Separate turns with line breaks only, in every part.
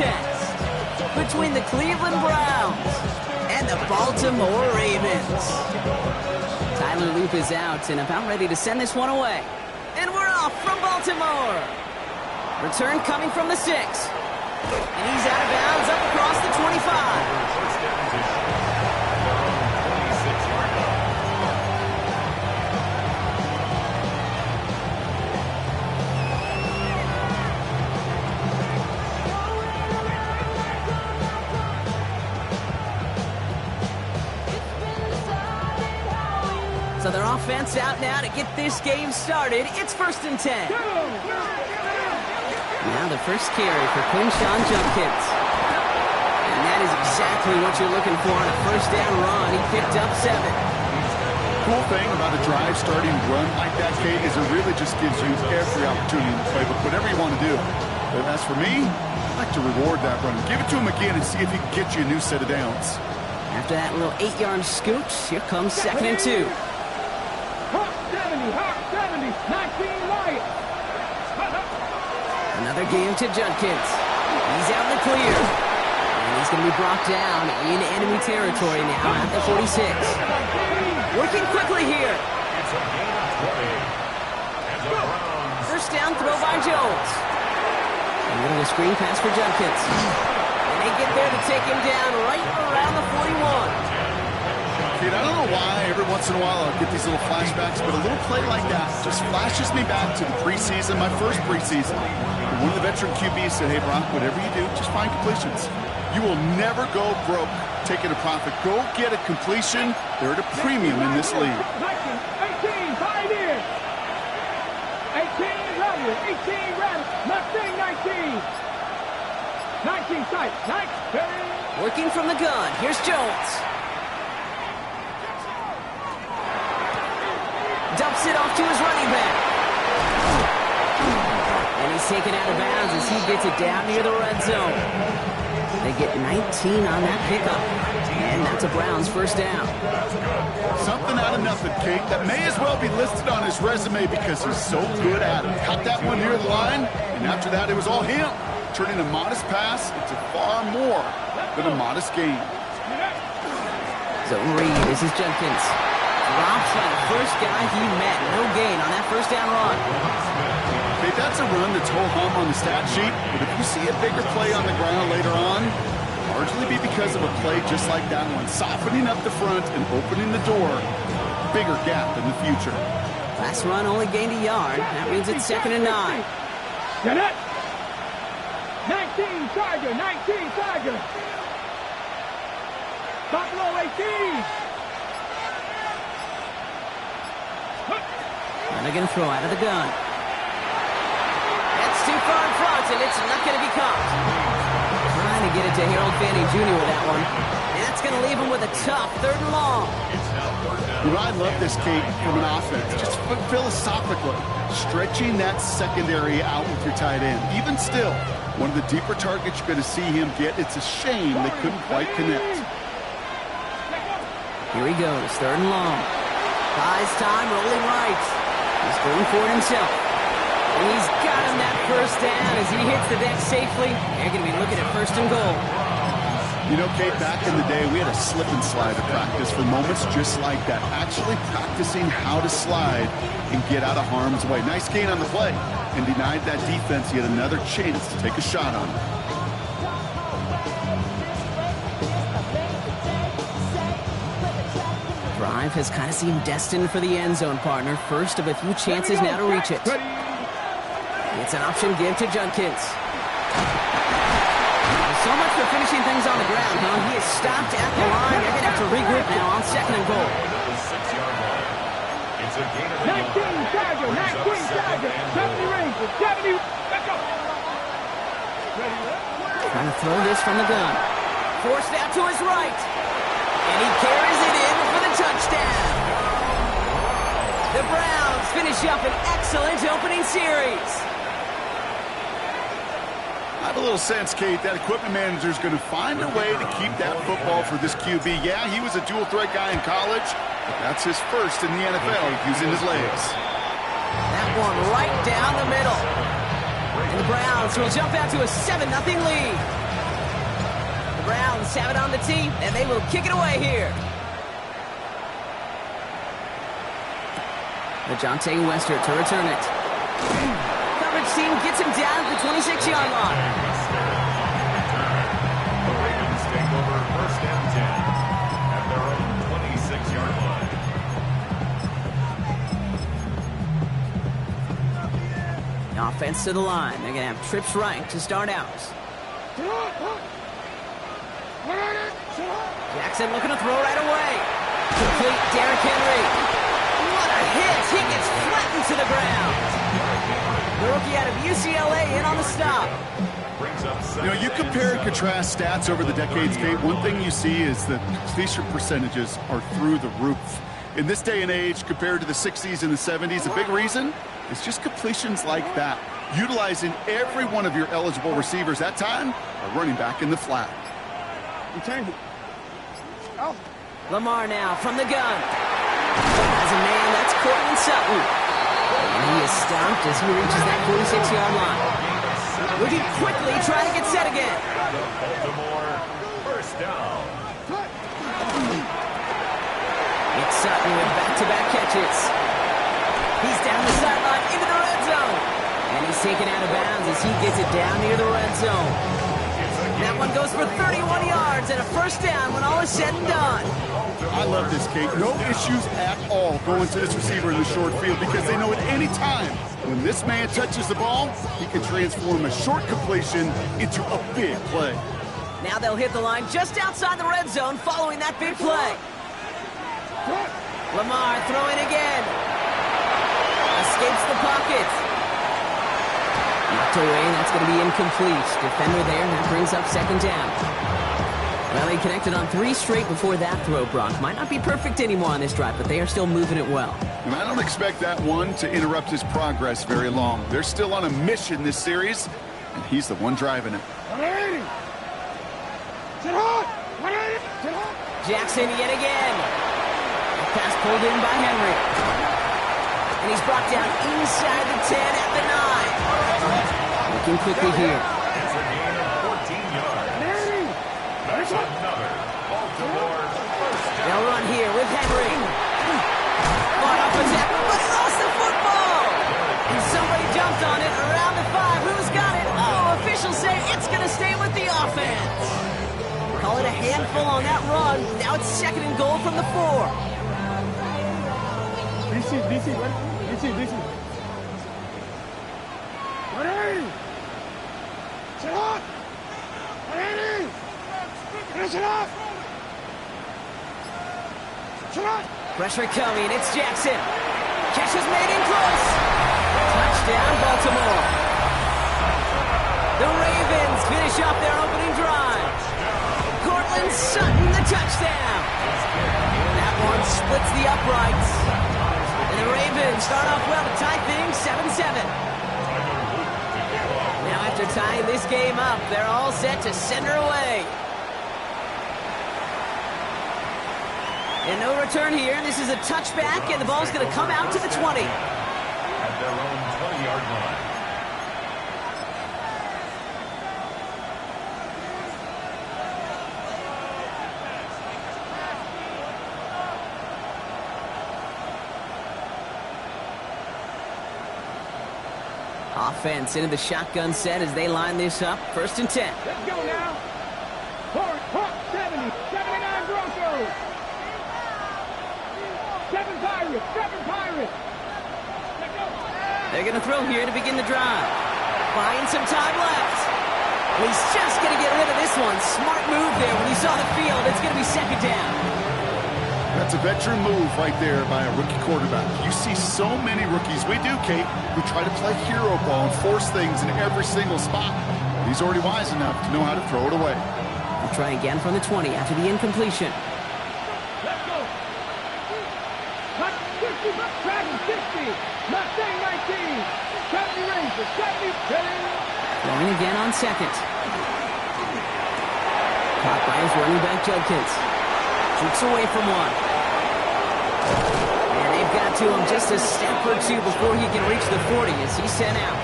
contest between the Cleveland Browns and the Baltimore Ravens. Tyler Loop is out and about ready to send this one away. And we're off from Baltimore. Return coming from the 6. And he's out of bounds up across the 25. So their offense out now to get this game started. It's 1st and 10. Now the first carry for Quinshawn Judkins. And that is exactly what you're looking for on a first down run. He picked up 7.
Cool thing about a drive starting run like that, Kate, is it really just gives you every opportunity in the playbook, whatever you want to do. But as for me, I like to reward that run. Give it to him again and see if he can get you a new set of downs.
After that little 8-yard scooch, here comes 2nd and 2.
Hawk 70, 19 Lions.
Another game to Judkins. He's out in the clear. And he's going to be brought down in enemy territory now at the 46. Working quickly here. First down throw by Jones. A little screen pass for Judkins. And they get there to take him down right around the 41.
Kid, I don't know why every once in a while I'll get these little flashbacks, but a little play like that just flashes me back to the preseason, my first preseason. One of the veteran QBs said, hey, Brock, whatever you do, just find completions. You will never go broke taking a profit. Go get a completion. They're at a premium in this league.
18, 5 in. 18 rather, 18 rather, nothing, 19. 19 tight, 19.
Working from the gun, here's Jones. Dumps it off to his running back. And he's taken out of bounds as he gets it down near the red zone. They get 19 on that pickup. And that's a Browns first down.
Something out of nothing, Kate. That may as well be listed on his resume because he's so good at it. Caught that one near the line, and after that it was all him. Turning a modest pass into far more than a modest gain.
Zone read, this is Judkins. Drops by the first guy he met. No gain on that first down run.
Okay, that's a run that's ho-hum on the stat sheet, but if you see a bigger play on the ground later on, largely be because of a play just like that one, softening up the front and opening the door. Bigger gap in the future.
Last run only gained a yard. That means it's 2nd and 9.
Get it! 19 Tiger, 19 Tiger. Buffalo 18.
And they're going to throw out of the gun. That's too far in front, and it's not going to be caught. Trying to get it to Harold Fanning Jr. with that one. And that's going to leave him with a tough 3rd and long.
You know, I love this, Kate, from an offense. Just philosophically, stretching that secondary out with your tight end. Even still, one of the deeper targets you're going to see him get. It's a shame they couldn't quite connect.
Here he goes, 3rd and long. Buys time, rolling right. He's going for it himself. And he's got him that first down as he hits the deck safely. They're going to be looking at 1st and goal.
You know, Kate, back in the day, we had a slip and slide at practice for moments just like that. Actually practicing how to slide and get out of harm's way. Nice gain on the play. And denied that defense yet another chance to take a shot on him.
Drive has kind of seemed destined for the end zone, partner. First of a few chances now to reach it. It's an option give to Judkins. So much for finishing things on the ground, huh? He is stopped at the line. They're going to have to regroup now on 2nd and goal.
19 Tiger, 19 Tiger. 70 Rangers, 70. Let's go.
Trying to throw this from the gun. Forced out to his right. And he carries it in for the touchdown. The Browns finish up an excellent opening series.
I have a little sense, Kate, that equipment manager is going to find a way to keep that football for this QB. Yeah, he was a dual-threat guy in college, but that's his first in the NFL using his legs.
That one right down the middle. And the Browns will jump out to a 7-0 lead. Browns have it on the tee, and they will kick it away here. Jonte Westert to return it. Coverage team gets him down at the 26-yard line.
The Ravens take over first and 10 at their own 26-yard line.
The offense to the line. They're going to have trips right to start out. Jackson looking to throw right away. Complete Derrick Henry. What a hit! He gets flattened to the ground. The rookie out of UCLA in on the stop.
You know, you compare and contrast stats over the decades, Kate. One thing you see is that completion percentages are through the roof. In this day and age, compared to the 60s and the 70s, a big reason is just completions like that. Utilizing every one of your eligible receivers that time, a running back in the flat.
Lamar now from the gun. As a man, that's Cortland Sutton. And he is stopped as he reaches that 46-yard line. Looking quickly, trying to get set again.
Baltimore, first down.
It's Sutton with back-to-back catches. He's down the sideline into the red zone. And he's taken out of bounds as he gets it down near the red zone. That one goes for 31 yards and a first down when all is said and done.
I love this, Kate. No issues at all going to this receiver in the short field because they know at any time when this man touches the ball, he can transform a short completion into a big play.
Now they'll hit the line just outside the red zone following that big play. Lamar throwing again. Escapes the pocket. Knocked away, that's going to be incomplete. Defender there, and that brings up second down. Well, he connected on 3 straight before that throw, Brock. Might not be perfect anymore on this drive, but they are still moving it well.
And I don't expect that one to interrupt his progress very long. They're still on a mission this series, and he's the one driving it.
Jackson yet again. Pass pulled in by Henry. And he's brought down inside the 10 at the 9. Looking quickly here.
It's a gain of 14 yards. That's another Baltimore first down.
They'll run here with Henry. Fought off a tackle, but he lost the football. And somebody jumped on it around the 5. Who's got it? Oh, officials say it's going to stay with the offense. Call it a handful on that run. Now it's second and goal from the 4.
DC. Ready? Sit up! Ready? Finish it up! Sit up!
Pressure coming. It's Jackson. Catch is made in close. Touchdown, Baltimore. The Ravens finish off their opening drive. Cortland Sutton, the touchdown. That one splits the uprights. And the Ravens start off well to tie things 7-7. Now after tying this game up, they're all set to send her away. And no return here. This is a touchback, and the ball's going to come out to the 20.
At their own 20-yard line.
Offense into the shotgun set as they line this up. First and 10.
Let's go now. Hawk 70, 79 Broncos. 7 Pirates. Let's go.
They're going to throw here to begin the drive. Buying some time left. And he's just going to get rid of this one. Smart move there. When you saw the field, it's going to be second down.
That's a veteran move right there by a rookie quarterback. You see so many rookies, we do, Kate, who try to play hero ball and force things in every single spot. He's already wise enough to know how to throw it away.
We'll try again from the 20 after the incompletion.
Let's go. Hut 50, Dragon 60, Mustang 19, 70 Rangers, 70,
Throwing again on second. Caught by his running back Judkins. Shoots away from one. And they've got to him just a step or two before he can reach the 40 as he's sent out.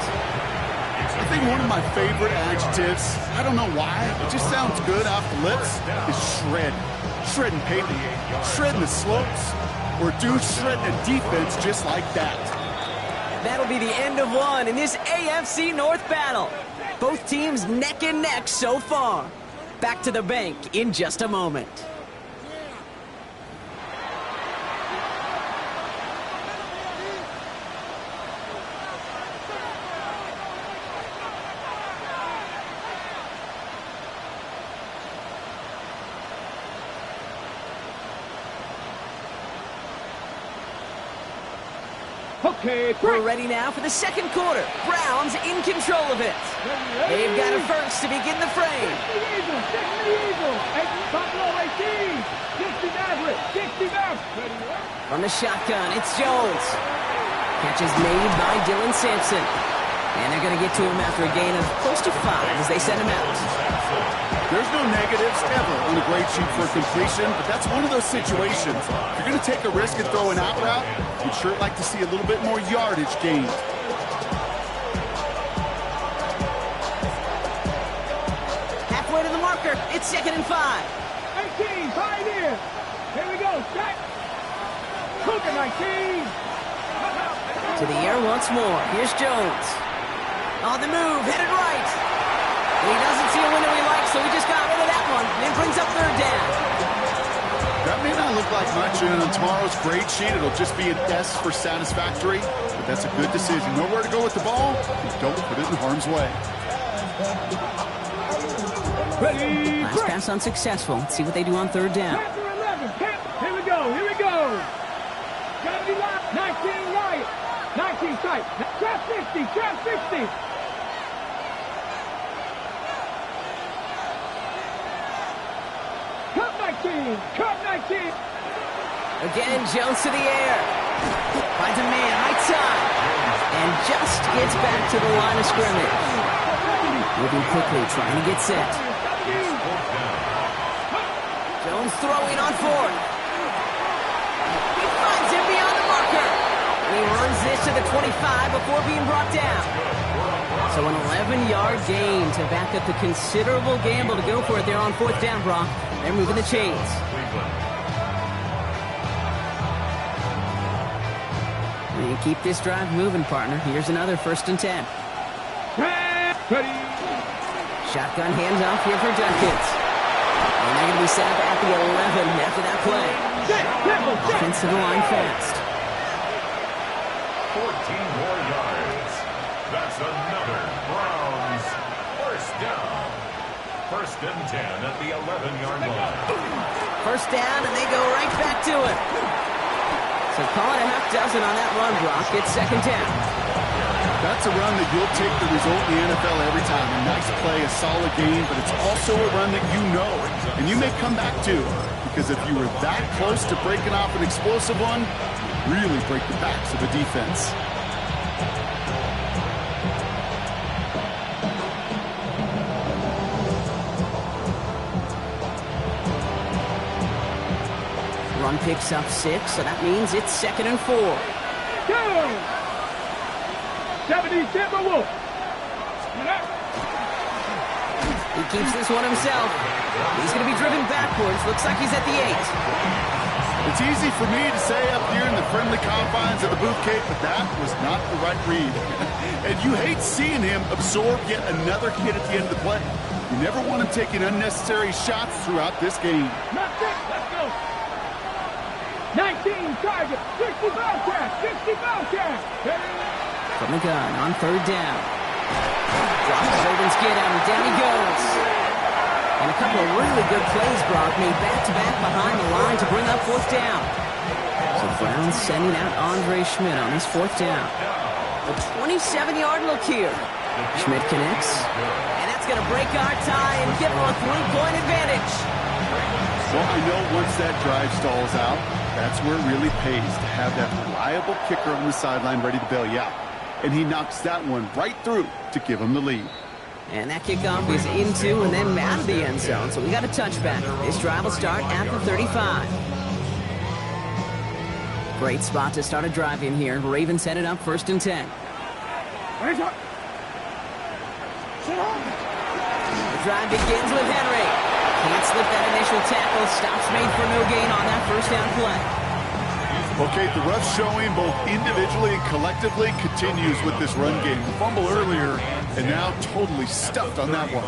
It's
I think one of my favorite adjectives, I don't know why, it just sounds good off the lips, is shred. Shredding paper, shredding the slopes, or dude shredding a defense just like that.
That'll be the end of one in this AFC North battle. Both teams neck and neck so far. Back to the bank in just a moment.
Okay,
We're ready now for the second quarter. Browns in control of it. They've got it first to begin the frame.
60 Eagles, Buffalo 18, 60 Maverick, 60 Maverick.
From the shotgun, it's Jones. Catch is made by Dylan Sampson. And they're going to get to him after a gain of close to 5 as they send him out.
There's no negatives ever on a grade sheet for completion, but that's one of those situations. If you're going to take a risk and throw an out route, you'd sure like to see a little bit more yardage gained.
Halfway to the marker, it's 2nd and 5.
19, Pioneer. Here we go, set. Cougar 19.
To the air once more. Here's Jones. On the move, headed right. And he doesn't see a window he likes, so he just got rid of that one. And brings up 3rd down.
That may not look like much, and on tomorrow's grade sheet, it'll just be an S for satisfactory, but that's a good decision. Know where to go with the ball, and don't put it in harm's way.
Ready,
Last pass unsuccessful. Let's see what they do on 3rd down.
Panther 11, here we go, here we go. 70 left, 19 right, 19 tight, trap 60, trap 60. Cut 19, cut 19.
Again, Jones to the air. Finds a man right side. And just gets back to the line of scrimmage. Moving quickly, trying to get set. Jones throwing on 4th. He finds him beyond the marker. And he runs this to the 25 before being brought down. So an 11-yard gain to back up the considerable gamble to go for it there on 4th down, Brock. They're moving the chains. And keep this drive moving, partner. Here's another 1st and 10.
Ready.
Shotgun handoff here for Duckins. And they're going to be set up at the 11 after that play. Offensive line fast.
14 more yards. That's another Browns 1st down. 1st and 10 at the 11-yard line.
1st down, and they go right back to it. So call it a half dozen on that run, Brock. It's 2nd down.
That's a run that you'll take the result in the NFL every time. A nice play, a solid game, but it's also a run that you know, and you may come back to. Because if you were that close to breaking off an explosive one, really break the backs of the defense.
Run picks up 6, so that means it's 2nd and 4.
Go! 70 Timberwolf.
He keeps this one himself. He's going to be driven backwards. Looks like he's at the 8.
It's easy for me to say up here in the friendly confines of the booth cake, but that was not the right read. And you hate seeing him absorb yet another hit at the end of the play. You never want him taking unnecessary shots throughout this game.
That's it. Let's go. 19 target, 60 Bobcats, 60 Bobcats.
From the gun on 3rd down. Drops the Ravens get him. Down he goes. And a couple of really good plays, Brock, made back-to-back behind the line to bring up 4th down. So Browns sending out Andre Schmidt on his 4th down. A 27-yard look here. Schmidt connects. And that's going to break our tie and give him a 3-point advantage.
Well, I know once that drive stalls out, that's where it really pays to have that reliable kicker on the sideline ready to bail you out. And he knocks that one right through to give him the lead.
And that kickoff is into and then out of the end zone. So we got a touchback. This drive will start at the 35. Great spot to start a drive in here. Ravens headed up 1st and 10. The drive begins with Henry. Can't slip that initial tackle. Stops made for no gain on that first down play.
Okay, the ref's showing both individually and collectively continues with this run game. Fumble earlier, and now totally stuffed on that one.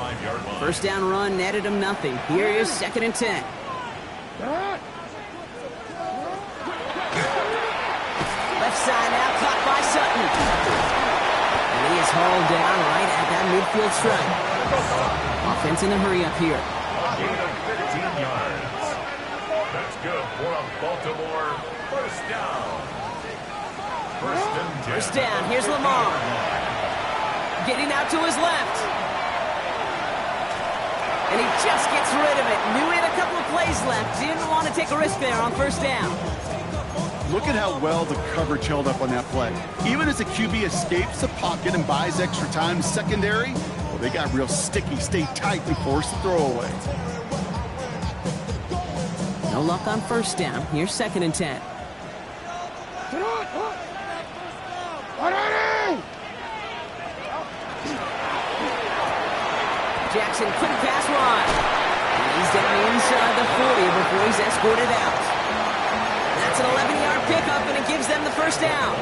First down run netted him nothing. Here is 2nd and 10. Left side now, caught by Sutton. And he is hauled down right at that midfield stripe. Offense in a hurry up here.
Gain of 15 yards. That's good for a Baltimore first down. First and 10.
First down, here's Lamar. Getting out to his left. And he just gets rid of it. Knew he had a couple of plays left. Didn't want to take a risk there on first down.
Look at how well the coverage held up on that play. Even as the QB escapes the pocket and buys extra time secondary, well, they got real sticky, stayed tight, and forced the throwaway.
No luck on first down. Here's 2nd and 10. Jackson, quick pass wide. And he's down inside the 40 before he's escorted out. That's an 11-yard pickup, and it gives them the first down.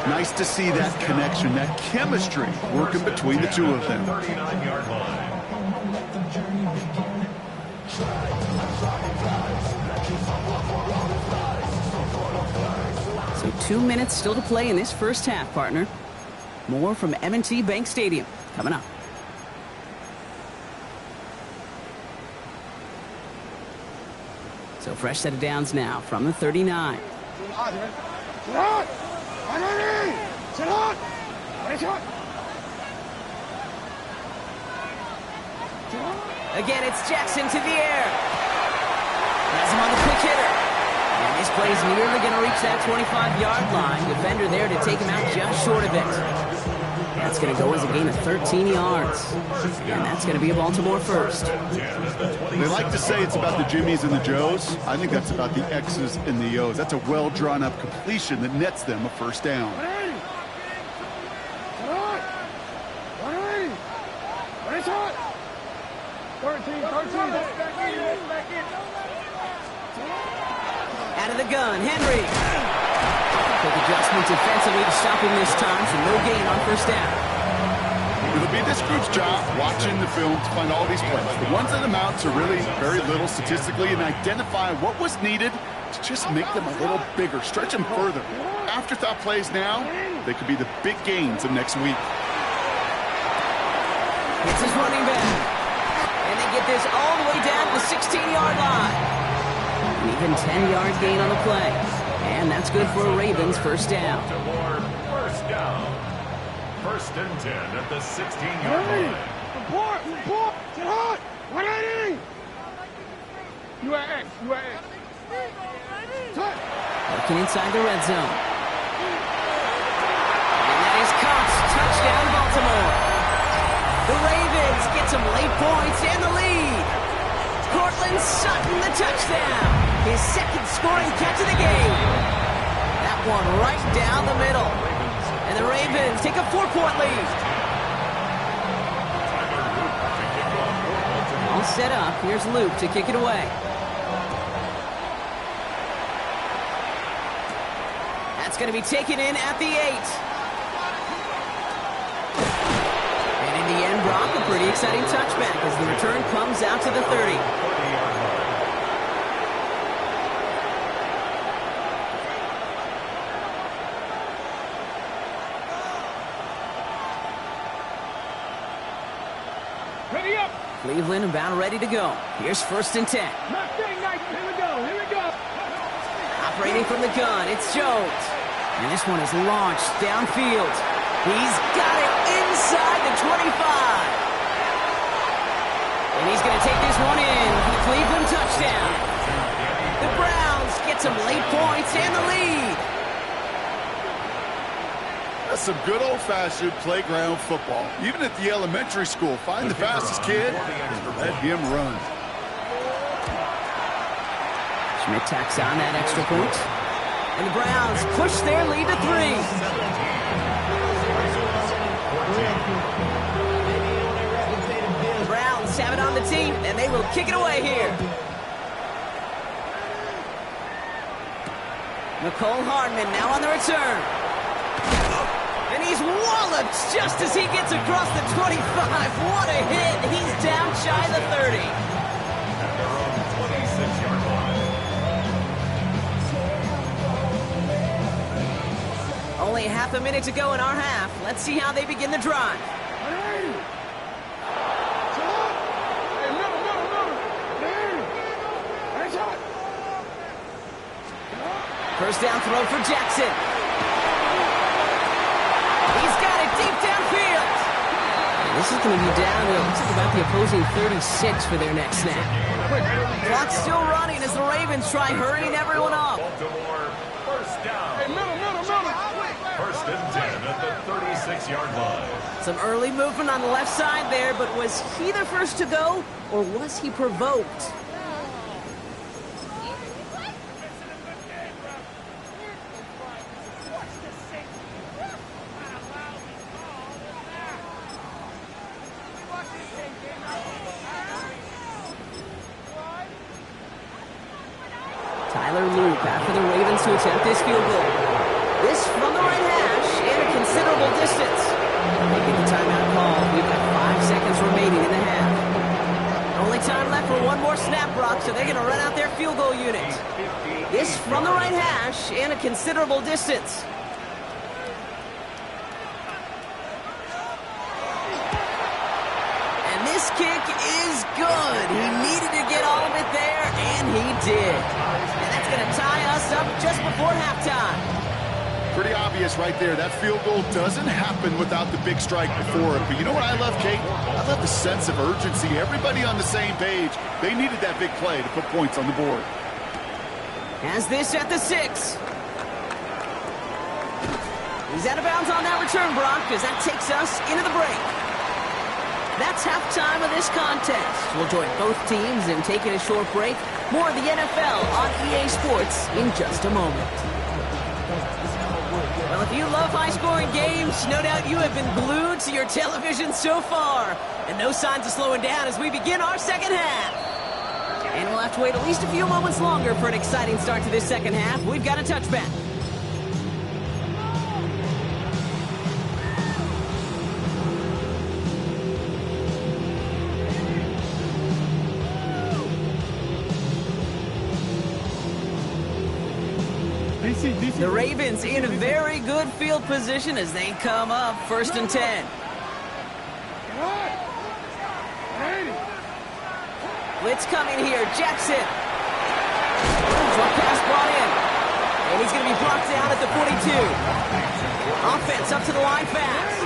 Nice to see that connection, that chemistry working between the two of them.
39-yard line.
So 2 minutes still to play in this first half, partner. More from M&T Bank Stadium coming up. So fresh set of downs now from the 39. Again, it's Jackson to the air. Has him on the quick hitter. And this play is nearly going to reach that 25-yard line. Defender there to take him out just short of it. That's going to go as a gain of 13 yards. And that's going to be a Baltimore first.
They like to say it's about the Jimmies and the Joes. I think that's about the X's and the O's. That's a well-drawn-up completion that nets them a first down.
Out of the gun, Henry. Quick adjustment defensively to stop him this time, so no gain on first down.
It'll be this group's job watching the film to find all these plays. The ones that amount to really very little statistically and identify what was needed to just make them a little bigger, stretch them further. Afterthought plays now, they could be the big gains of next week.
It's his running back. And they get this all the way down to the 16-yard line. An even 10-yard gain on the play. And that's good for a Ravens first down.
First down. First and 10 at the 16-yard line.
Looking inside the red zone. And that is caught. Touchdown, Baltimore. The Ravens get some late points and the lead. Cortland Sutton, the touchdown. His second scoring catch of the game. That one right down the middle. And the Ravens take a 4-point lead. All set up. Here's Luke to kick it away. That's going to be taken in at the 8. And in the end, Brock, a pretty exciting touchback as the return comes out to the 30.
Ready up.
Cleveland about ready to go. Here's first and 10.
Here we go. Here we go.
Operating from the gun, it's Jones. And this one is launched downfield. He's got it inside the 25. And he's going to take this one in for the Cleveland touchdown. The Browns get some late points and the lead.
That's some good old-fashioned playground football. Even at the elementary school, find the fastest kid and let him run.
Schmidt tacks on that extra point. And the Browns push their lead to 3. the team, and they will kick it away here. Nicole Hardman now on the return. And he's walloped just as he gets across the 25. What a hit. He's down shy of the 30.
At their own 26-yard line.
Only half a minute to go in our half. Let's see how they begin the drive. First down throw for Jackson. He's got it deep downfield. And this is going to be down to, looks like about the opposing 36 for their next snap. Clock's still running as the Ravens try hurrying everyone up.
Baltimore, first down. First and 10 at the 36-yard line.
Some early movement on the left side there, but was he the first to go, or was he provoked? After the Ravens to attempt this field goal. This from the right hash and a considerable distance. Making the timeout call. We've got 5 seconds remaining in the half. Only time left for one more snap, Brock, so they're going to run out their field goal unit. This from the right hash and a considerable distance. And this kick is good. He needed to get all of it there, and he did. Going to tie us up just before halftime.
Pretty obvious right there. That field goal doesn't happen without the big strike before it. But you know what I love, Kate? I love the sense of urgency. Everybody on the same page. They needed that big play to put points on the board.
Has this at the 6. He's out of bounds on that return, Brock, because that takes us into the break. That's halftime of this contest. We'll join both teams in taking a short break. More of the NFL on EA Sports in just a moment. Well, if you love high-scoring games, no doubt you have been glued to your television so far. And no signs of slowing down as we begin our second half. And we'll have to wait at least a few moments longer for an exciting start to this second half. We've got a touchback. The Ravens in a very good field position as they come up first and 10. Blitz coming here. Jackson. Drop pass brought in. And he's going to be brought down at the 42. Offense up to the line fast.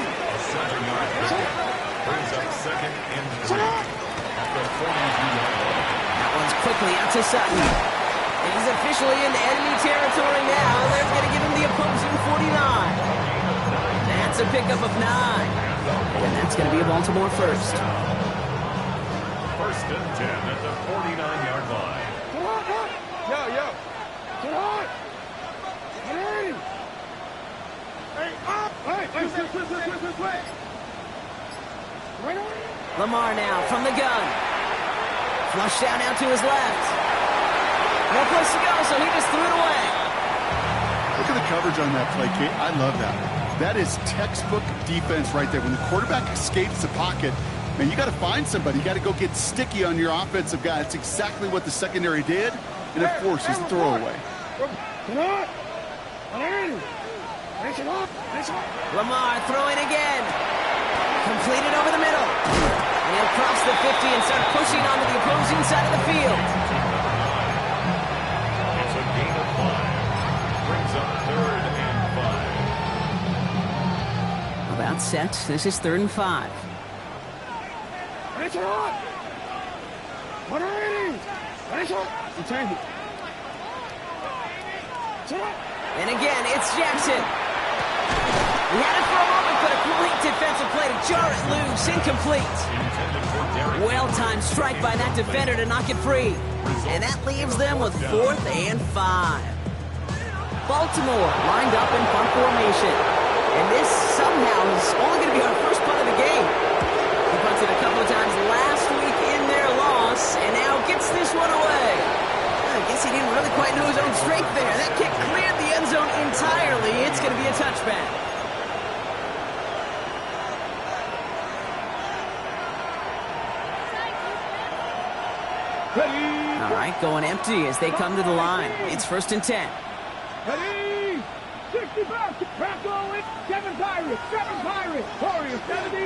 Brings up second and 3 at the 42-yard line.
That one's quickly out to Sutton. He's officially in enemy territory now. They're going to give him the opposing 49. That's a pickup of 9. And that's going to be a Baltimore first.
First and 10 at the 49-yard line.
Yo. Get on. Hey. Hey, up. Hey, this way.
Lamar now from the gun. Flush down out to his left. No place to go, so he just threw it away.
Look at the coverage on that play, Kate. I love that. That is textbook defense right there. When the quarterback escapes the pocket, man, you got to find somebody. You got to go get sticky on your offensive guy. That's exactly what the secondary did, and it forces the throwaway.
Lamar throwing again. Completed over the middle. And he'll cross the 50 and start pushing onto the opposing side of the field.
It's a gain of 5. Brings up third and 5.
About set. This is 3rd and 5. And again, it's Jackson. He had it for a moment, but a great defensive play to jar it loose. Incomplete. Well-timed strike by that defender to knock it free. And that leaves them with 4th and 5. Baltimore lined up in punt formation. And this somehow is only going to be our first punt of the game. He punted a couple of times last week in their good strength there. That kick cleared the end zone entirely. It's going to be a touchback.
Ready.
All right, going empty as they come to the line. It's 1st and 10.
Ready. 65. Back going. 7 Pirates. 7 Pirates. Warriors 70.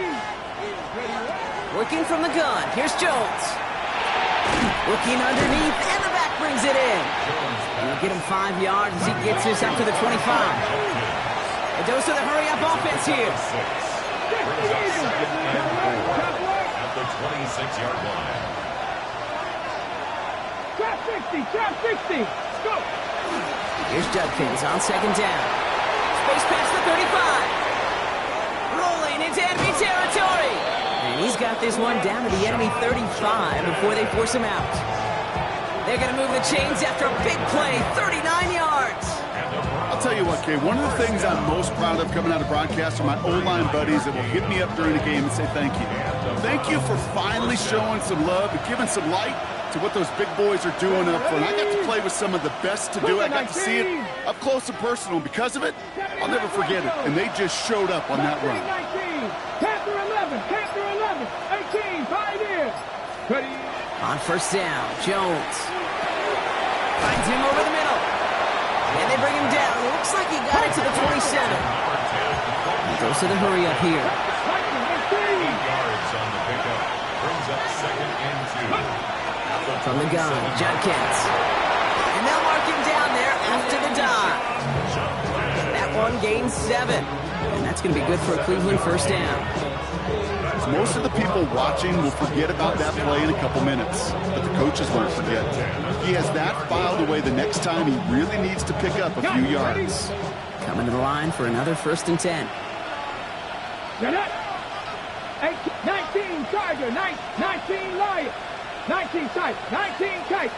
Working from the gun. Here's Jones. Looking underneath, and the back brings it in. And he'll get him 5 yards as he gets this up to the 25. A dose of the hurry-up offense here.
At the 26-yard line.
Trap 60. Trap 60. Go.
Here's Judkins on 2nd down. Space past the 35. Rolling into enemy territory. And he's got this one down to the enemy 35 before they force him out. They're going to move the chains after a big play, 39 yards.
I'll tell you what, Kay, one of the things I'm most proud of coming out of broadcast are my O-line buddies that will hit me up during the game and say thank you. Thank you for finally showing some love and giving some light to what those big boys are doing up front. I got to play with some of the best to do it. I got to see it up close and personal. Because of it, I'll never forget it. And they just showed up on that run.
19. Panther 11. Panther 11. 18. Pioneers. Ready.
On 1st down, Jones finds him over the middle. And they bring him down. It looks like he got it to the 27. He goes to the hurry up here.
8 yards on the pickup. Brings up 2nd and 2.
From the gun, Judkins. And they'll mark him down there after the dive. That one gains 7. And that's going to be good for a Cleveland 1st down.
Most of the people watching will forget about that play in a couple minutes, but the coaches won't forget. He has that filed away the next time he really needs to pick up a few yards.
Coming to the line for another 1st and 10.
19 Tiger. 19 Lion. 19 tight. 19 tight.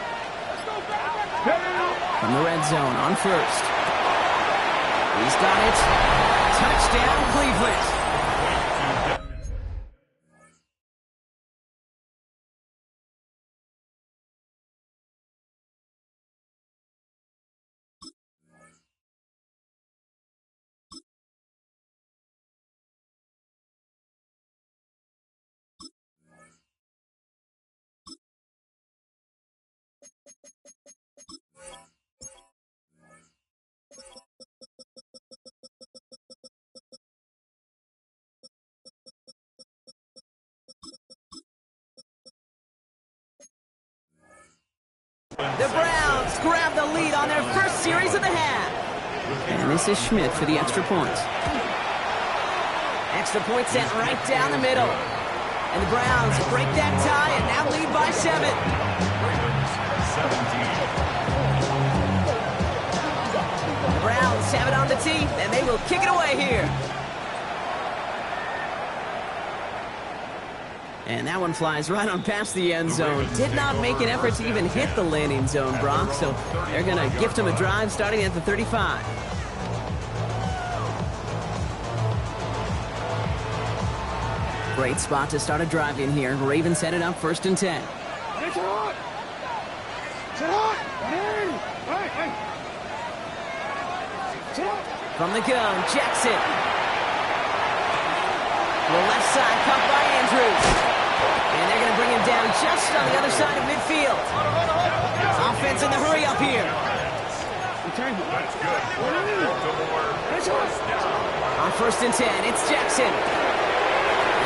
From the red zone on 1st. He's got it. Touchdown, Cleveland. The Browns grab the lead on their first series of the half. And this is Schmidt for the extra point. Extra point sent right down the middle. And the Browns break that tie and now lead by 7. The Browns have it on the tee, and they will kick it away here. And that one flies right on past the end zone. Did not make an effort to even hit the landing zone, Brock, so they're going to gift him a drive starting at the 35. Great spot to start a drive in here. Ravens headed up 1st and 10. From the gun, Jackson. To the left side, caught by Andrews. And they're going to bring him down just on the other side of midfield. Offense in the hurry up here.
That's good.
On 1st and 10, it's Jackson.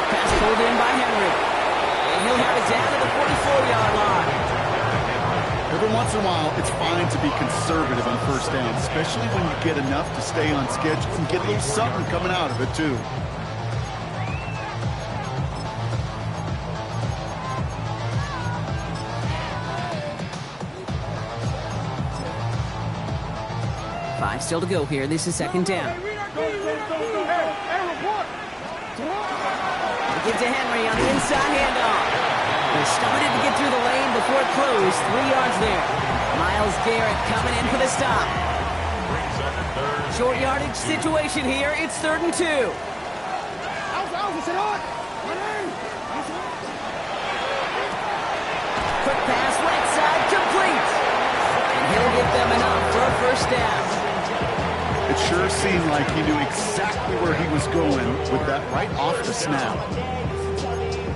Pass pulled in by Henry. And he'll have it down to the 44-yard line.
Every once in a while, it's fine to be conservative on 1st down, especially when you get enough to stay on schedule and get a little something coming out of it, too.
Five still to go here. This is 2nd down. Give to Henry on the inside handoff. They started to get through the lane before it closed. 3 yards there. Myles Garrett coming in for the stop. Short yardage situation here. It's 3rd and 2. Quick pass, right side, complete. And he'll get them enough for first down.
It sure seemed like he knew exactly where he was going with that right off the snap.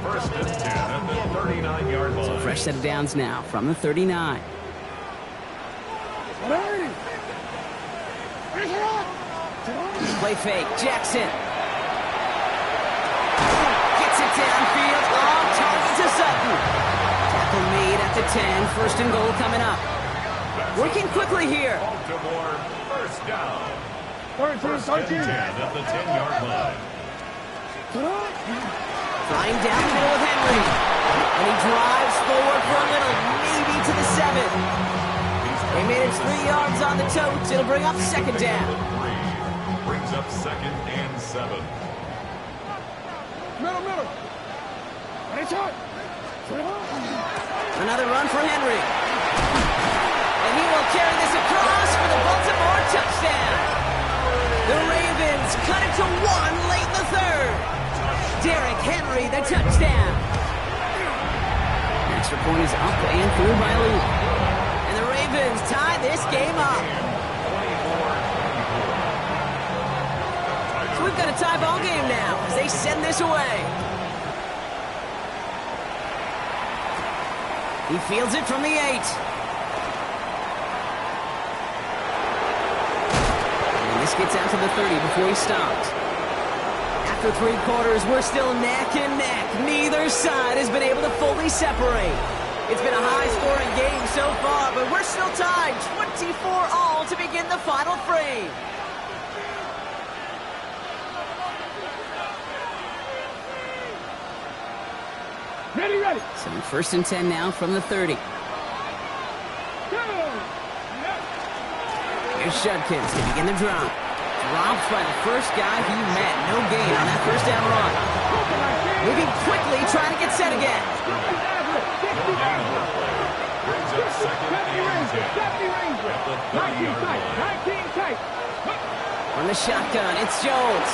First and 10 at the 39-yard line.
So fresh set of downs now from the 39. Play fake, Jackson. Gets it downfield, on target to Sutton. Tackle made at the 10, first and goal coming up. Working quickly here.
Baltimore, first down. First
13.
and 10 at the 10-yard line.
Flying down the middle with Henry. And he drives forward for a little, maybe to the 7. They made it 3 yards on the totes. It'll bring up second down.
Brings up second and 7.
Middle.
Another run for Henry. And he will carry this across for the Baltimore touchdown. The Ravens cut it to 1 late in the third. Derrick Henry, the touchdown. Extra point is up and through by Luke. And the Ravens tie this game up. So we've got a tie ball game now as they send this away. He fields it from the 8. And this gets out to the 30 before he stops. After 3 quarters, we're still neck and neck. Neither side has been able to fully separate. It's been a high-scoring game so far, but we're still tied 24-all to begin the final frame.
Ready.
So first and 10 now from the 30. Here's Judkins to begin the drop. Dropped by the first guy he met. No gain on that first down run. Moving quickly, trying to get set again.
Brings up second and 10 at the 30-yard line.
From the shotgun, it's Jones.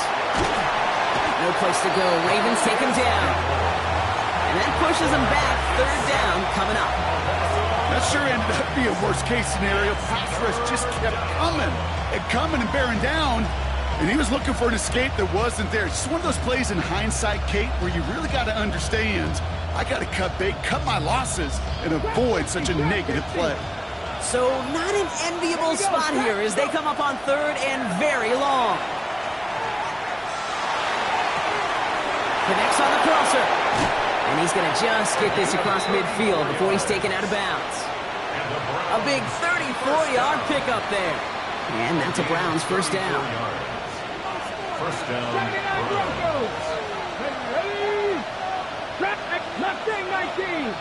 No place to go. Ravens take him down. And that pushes him back. Third down coming up.
That sure ended up being a worst-case scenario. Pass rush just kept coming and bearing down. And he was looking for an escape that wasn't there. It's just one of those plays in hindsight, Kate, where you really got to understand, I got to cut bait, cut my losses, and avoid such a negative play.
So not an enviable spot here as they come up on third and very long. Connects on the crosser. And he's going to just get this across midfield before he's taken out of bounds. A big 34-yard pickup there. And that's a Browns first down.
First down.
Left wing 19.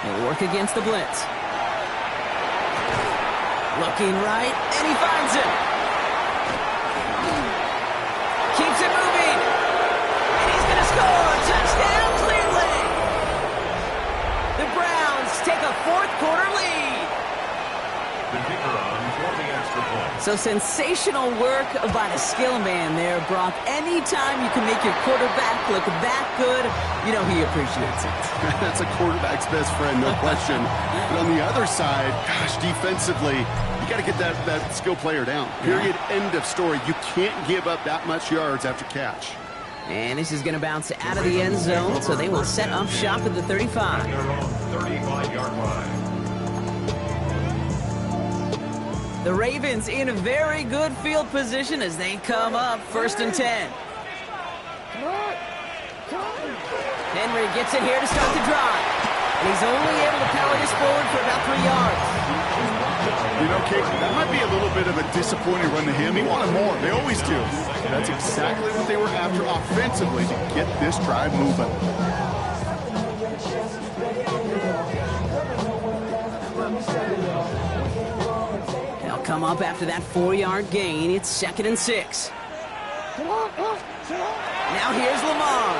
He'll work against the blitz. Looking right, and he finds it. Keeps it moving. And he's going to score. Touchdown, Cleveland. The Browns take a fourth-quarter lead.
The kicker on for the extra point.
So sensational work by the skill man there, Brock. Anytime you can make your quarterback look that good, you know he appreciates it.
That's a quarterback's best friend, no question. But on the other side, gosh, defensively, you got to get that skill player down. Period, end of story. You can't give up that much yards after catch.
And this is going to bounce out of the end zone, so they will set up shop at the 35.
Their own 35-yard line.
The Ravens in a very good field position as they come up first and 10. Henry gets it here to start the drive. And he's only able to power this forward for about 3 yards.
You know, Kate, that might be a little bit of a disappointing run to him. He wanted more. They always do. That's exactly what they were after offensively to get this drive moving.
They'll come up after that 4-yard gain. It's second and 6. Now here's Lamar.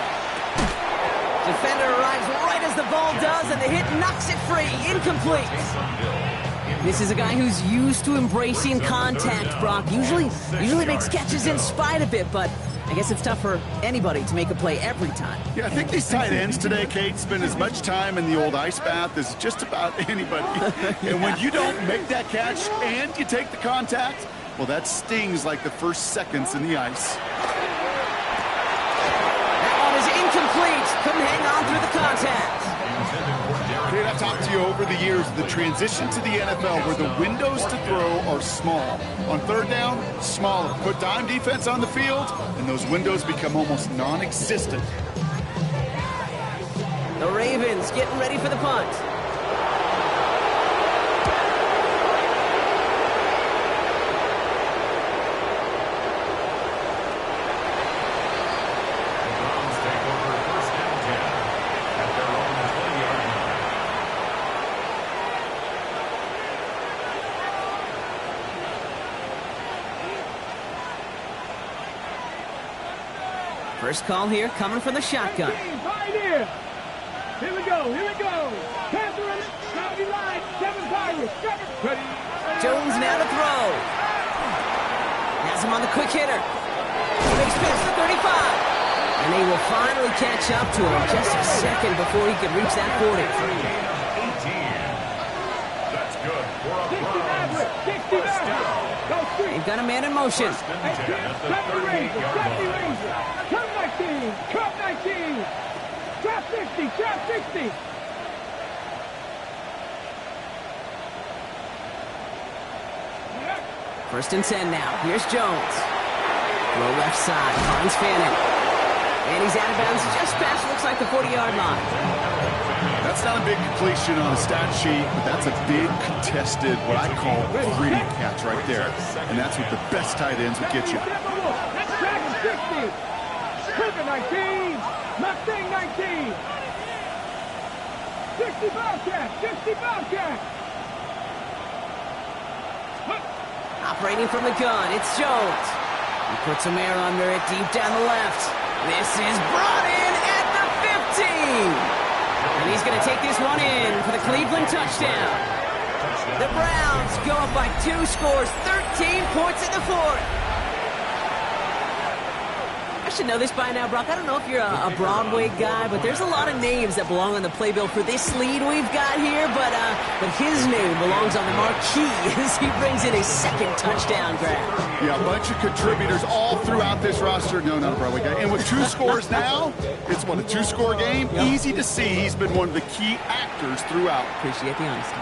Defender arrives right as the ball does, and the hit knocks it free. Incomplete. This is a guy who's used to embracing contact, Brock. Usually makes catches in spite of it, but I guess it's tough for anybody to make a play every time.
Yeah, I think these tight ends today, Kate, spend as much time in the old ice bath as just about anybody. And when you don't make that catch and you take the contact, well, that stings like the first seconds in the ice.
That one is incomplete. Couldn't hang on through the contact.
Kate, I've talked to you over the years, the transition to the NFL where the windows to throw are small. On third down, smaller. Put dime defense on the field, and those windows become almost non-existent.
The Ravens getting ready for the punt. First call here, coming from the shotgun.
Right here. Here we go. Panther in it. 70 line. 7 Pirates. 7. Ready.
Jones now to throw. Has him on the quick hitter. Makes past the 35. And they will finally catch up to him just a second before he could reach that 40.
18. That's good for a
60 Maverick. 60 Maverick. Go street.
They've got a man in motion.
First and 10 at the 38-yard line.
Come 19. Come 19. Trap 60. Trap 60.
First and 10 now. Here's Jones. Throw left side. Finds Fannin. And he's out of bounds just past, looks like the 40-yard line.
That's not a big completion on a stat sheet, but that's a big contested, what I call gritty catch right there. And that's what the best tight ends would get you.
That's track 60. Perfect 19. Mustang 19. 60 Bobcat. 60 Bobcat.
Operating from the gun, it's Jones. He puts some air under it deep down the left. This is brought in at the 15. And he's going to take this one in for the Cleveland touchdown. The Browns go up by 2 scores, 13 points in the fourth. I should know this by now, Brock. I don't know if you're a Broadway guy, but there's a lot of names that belong on the playbill for this lead we've got here, but his name belongs on the marquee as he brings in his second touchdown grab.
Yeah, a bunch of contributors all throughout this roster. No, not a Broadway guy. And with 2 scores now, it's what, a 2-score game? Yep. Easy to see he's been one of the key actors throughout.
Appreciate the honesty.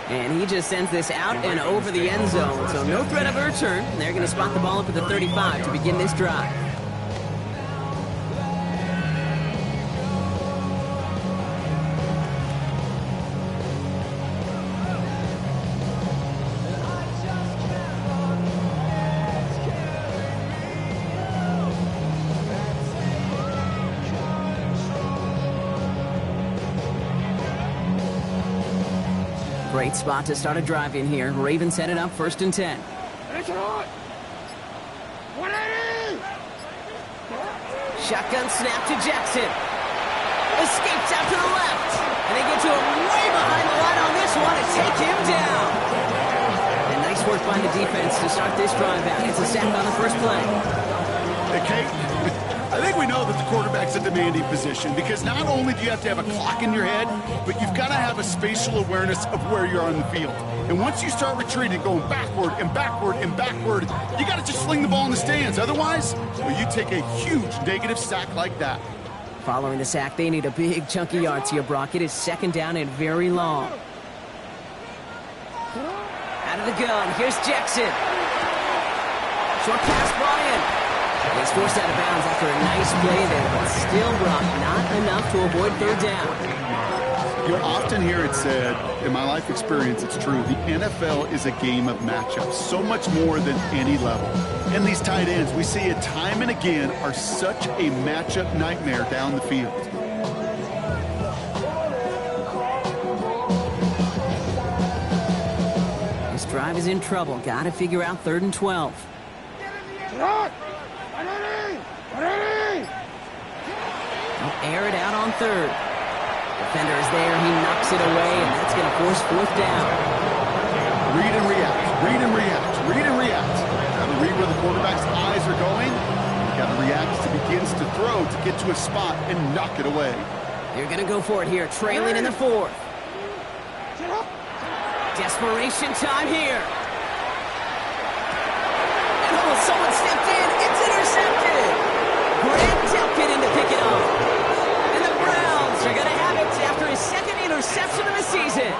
And he just sends this out and over the end zone, so no threat of a return. They're going to spot the ball up at the 35 to begin this drive. Great spot to start a drive in here. Ravens set it up first and 10. Shotgun snap to Jackson. Escapes out to the left. And they get to him way behind the line on this one and take him down. And nice work by the defense to start this drive out. It's a sack on the first play.
Hey, Kate, I think we know that the quarterback's a demanding position because not only do you have to have a clock in your head, but you've got to have a spatial awareness of where you are on the field. And once you start retreating, going backward and backward and backward, you got to just sling the ball in the stands. Otherwise, well, you take a huge negative sack like that.
Following the sack, they need a big chunk of yards here, Brock. It is second down and very long. Out of the gun, here's Jackson. Short pass brought in. He's forced out of bounds after a nice play there, but still, Brock, not enough to avoid third down.
You'll often hear it said, in my life experience, it's true, the NFL is a game of matchups, so much more than any level. And these tight ends, we see it time and again, are such a matchup nightmare down the field.
This drive is in trouble. Got to figure out 3rd and 12. They'll air it out on 3rd. Defender is there. He knocks it away, and that's going to force 4th down.
Read and react. Read and react. Read and react. read where the quarterback's eyes are going. You got to react as he begins to throw to get to a spot and knock it away.
You're going to go for it here, trailing in the fourth. Desperation time here. And oh, someone stepped in. It's intercepted. Grant Delpit in to pick it up. And the Browns are going to have it after his second interception of the season.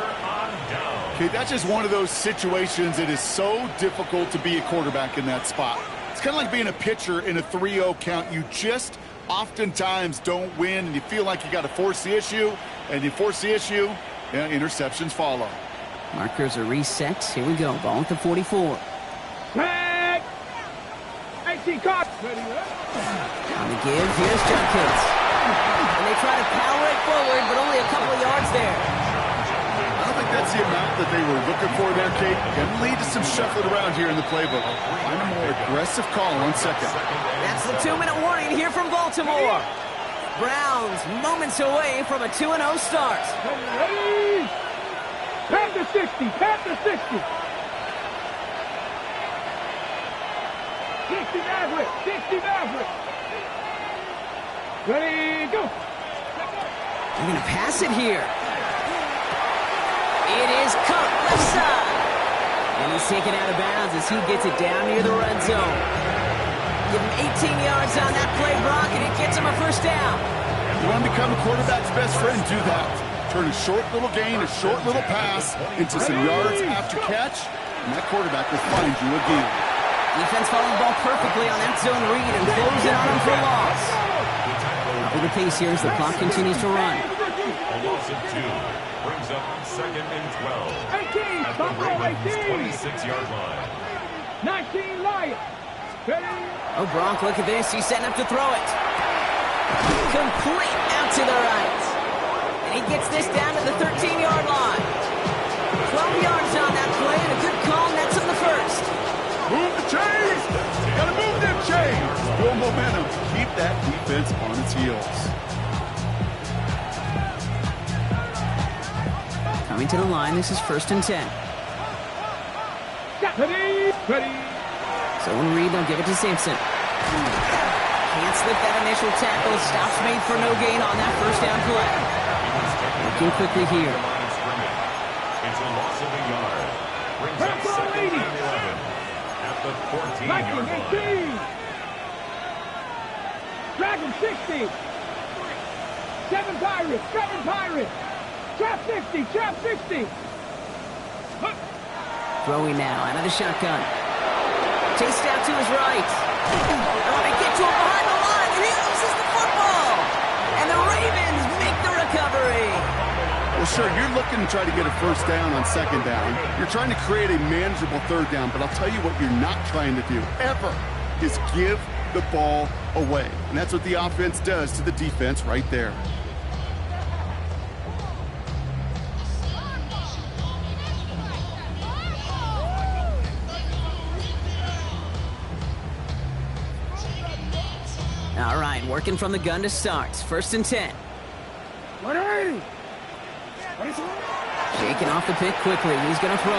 Okay, that's just one of those situations that is so difficult to be a quarterback in that spot. It's kind of like being a pitcher in a 3-0 count. You just oftentimes don't win, and you feel like you got to force the issue, and you force the issue, and interceptions follow.
Markers are reset. Here we go. Ball at the 44.
Tag! 18 caught.
On the give, here's Junkins. And they try to power it forward, but only a couple of yards there.
I don't think that's the amount that they were looking for there, Kate. Can lead to some shuffling around here in the playbook. Find a more aggressive call on second.
That's the 2-minute warning here from Baltimore. Browns moments away from a 2-0 start.
Ready? Pat the 60, pat the 60. 60 Maverick, 60 Maverick. Ready, go.
They're going to pass it here. It is cut left side. And he's taken out of bounds as he gets it down near the red zone. Give him 18 yards on that play, Brock, and it gets him a first down.
You want to become a quarterback's best friend, do that. Turn a short little gain, a short little pass into some yards after catch, and that quarterback will find you again.
Defense following the ball perfectly on that zone read and closing on him for a loss. For the pace here as the clock continues to run.
A loss of 2 brings up second and 12.
18,
At the Ravens' 26-yard line.
19 Lions. Ready?
Oh, Gronk, look at this. He's setting up to throw it. Complete out to the right. And he gets this down to the 13-yard line. 12 yards on that play, and a good call nets him the first.
Move the chains! Gotta move them chains! Build momentum. Keep that defense on its heels.
Coming to the line, this is 1st and 10.
Ready? Ready?
So when Reed, they'll give it to Simpson. Can't slip that initial tackle. Stops made for no gain on that first down play. Looking quickly here.
It's a loss of a yard. Brings up second and 11 at the 14-yard line.
Dragon 60. 7 Pirates, 7 Pirates. Trap 60, trap 60.
Throwing now out of the shotgun. Chased out to his right. Oh, they get to him behind the line, and he loses the football. And the Ravens make the recovery.
Well, sure, you're looking to try to get a first down on second down. You're trying to create a manageable third down, but I'll tell you what you're not trying to do, ever, is give the ball away. And that's what the offense does to the defense right there.
All right, working from the gun to start. 1st and 10.
180.
Shaking off the pick quickly. He's going to throw.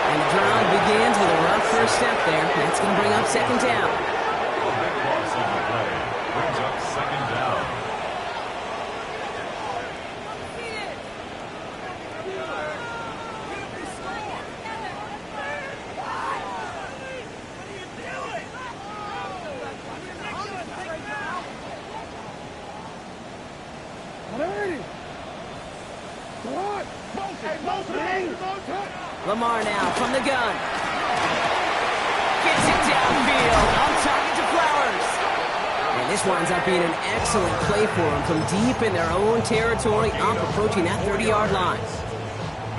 And the drive begins with a rough first step there. That's going to bring up 2nd down.
A big loss on the play brings up 2nd down.
Lamar now from the gun. Gets it downfield. On target to Flowers. And this winds up being an excellent play for him from deep in their own territory, up approaching that 30-yard line.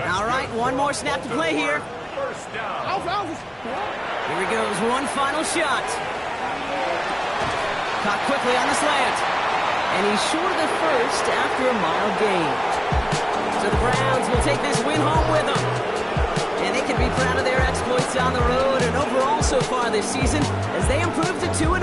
All right, one more snap to play here.
First down.
Here he goes, one final shot. Caught quickly on the slant. And he's short of the first after a mild gain. So the Browns will take this win home with them. And they can be proud of their exploits on the road and overall so far this season as they improve to 2-0.